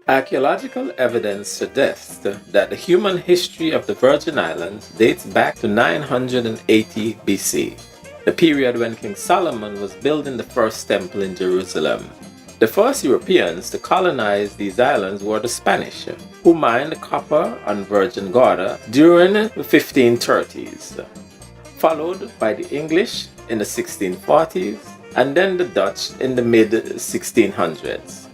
Archaeological evidence suggests that the human history of the Virgin Islands dates back to 980 BC, the period when King Solomon was building the first temple in Jerusalem. The first Europeans to colonize these islands were the Spanish, who mined copper on Virgin Gorda during the 1530s, followed by the English in the 1640s and then the Dutch in the mid 1600s.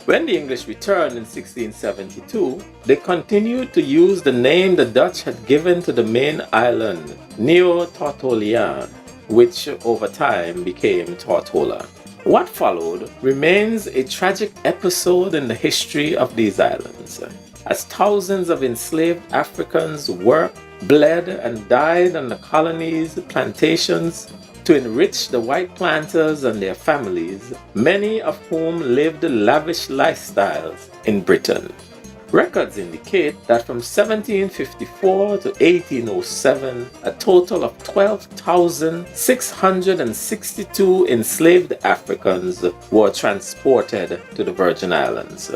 When the English returned in 1672, they continued to use the name the Dutch had given to the main island, Neo-Tortolian, which over time became Tortola. What followed remains a tragic episode in the history of these islands, as thousands of enslaved Africans worked, bled, and died on the colony's plantations to enrich the white planters and their families, many of whom lived lavish lifestyles in Britain. Records indicate that from 1754 to 1807, a total of 12,662 enslaved Africans were transported to the Virgin Islands.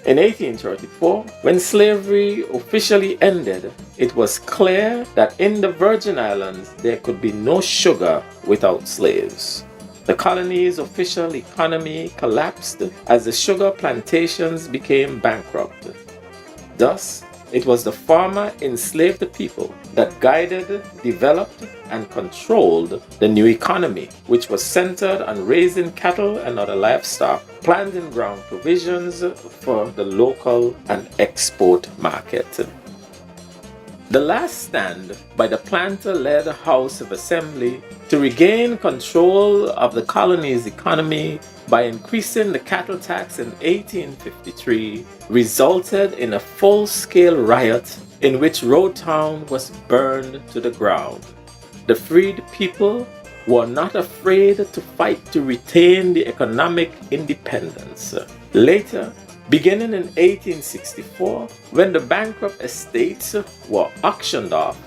In 1834, when slavery officially ended, it was clear that in the Virgin Islands there could be no sugar without slaves. The colony's official economy collapsed as the sugar plantations became bankrupt. Thus, it was the former enslaved people that guided, developed, and controlled the new economy, which was centered on raising cattle and other livestock, planting ground provisions for the local and export market. The last stand by the planter-led House of Assembly to regain control of the colony's economy by increasing the cattle tax in 1853 resulted in a full-scale riot in which Roadtown was burned to the ground. The freed people were not afraid to fight to retain the economic independence. Later, beginning in 1864, when the bankrupt estates were auctioned off,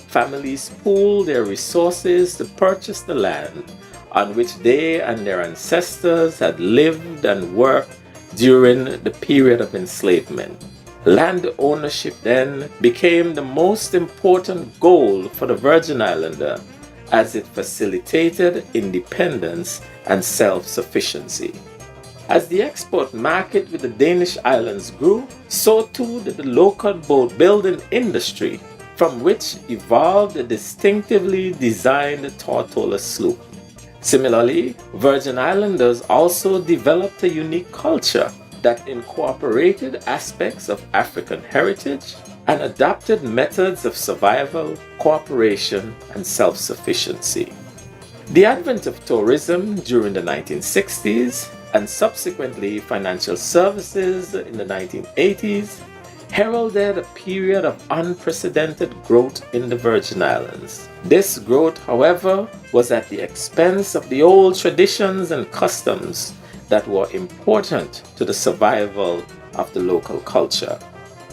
families pooled their resources to purchase the land on which they and their ancestors had lived and worked during the period of enslavement. Land ownership then became the most important goal for the Virgin Islander, as it facilitated independence and self-sufficiency. As the export market with the Danish islands grew, so too did the local boat building industry, from which evolved a distinctively designed Tortola sloop. Similarly, Virgin Islanders also developed a unique culture that incorporated aspects of African heritage and adopted methods of survival, cooperation, and self-sufficiency. The advent of tourism during the 1960s and subsequently financial services in the 1980s heralded a period of unprecedented growth in the Virgin Islands. This growth, however, was at the expense of the old traditions and customs that were important to the survival of the local culture.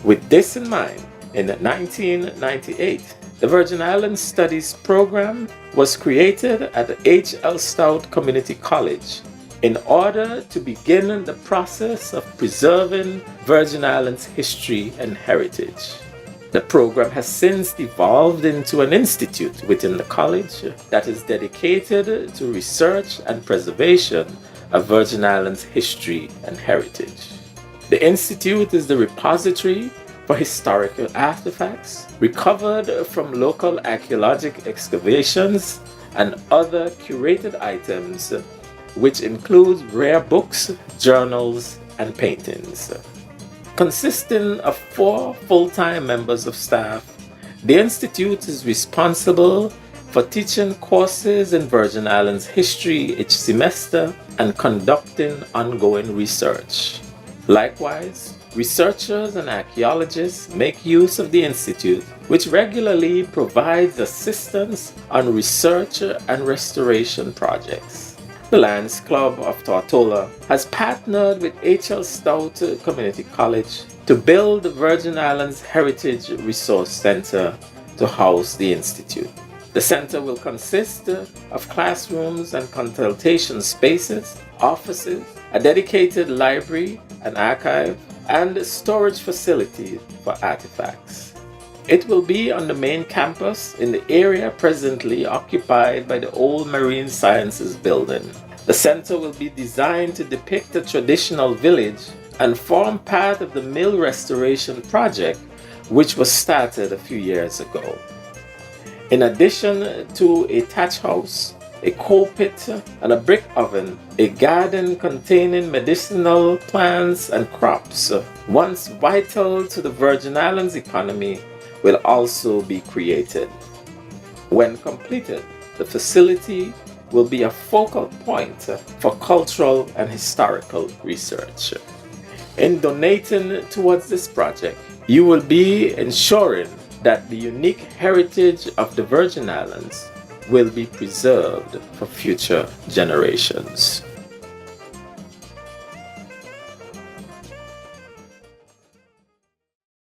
With this in mind, in 1998, the Virgin Islands Studies program was created at the H.L. Stout Community College in order to begin the process of preserving Virgin Islands history and heritage. The program has since evolved into an institute within the college that is dedicated to research and preservation of Virgin Islands history and heritage. The institute is the repository for historical artifacts recovered from local archaeological excavations and other curated items, which includes rare books, journals, and paintings. Consisting of 4 full-time members of staff, the Institute is responsible for teaching courses in Virgin Islands history each semester and conducting ongoing research. Likewise, researchers and archaeologists make use of the Institute, which regularly provides assistance on research and restoration projects. The Lions Club of Tortola has partnered with H.L. Stout Community College to build the Virgin Islands Heritage Resource Center to house the Institute. The center will consist of classrooms and consultation spaces, offices, a dedicated library, an archive, and storage facility for artifacts. It will be on the main campus in the area presently occupied by the old Marine Sciences building. The center will be designed to depict a traditional village and form part of the mill restoration project, which was started a few years ago. In addition to a thatch house, a coal pit, and a brick oven, a garden containing medicinal plants and crops, once vital to the Virgin Islands economy, will also be created. When completed, the facility will be a focal point for cultural and historical research. In donating towards this project, you will be ensuring that the unique heritage of the Virgin Islands will be preserved for future generations.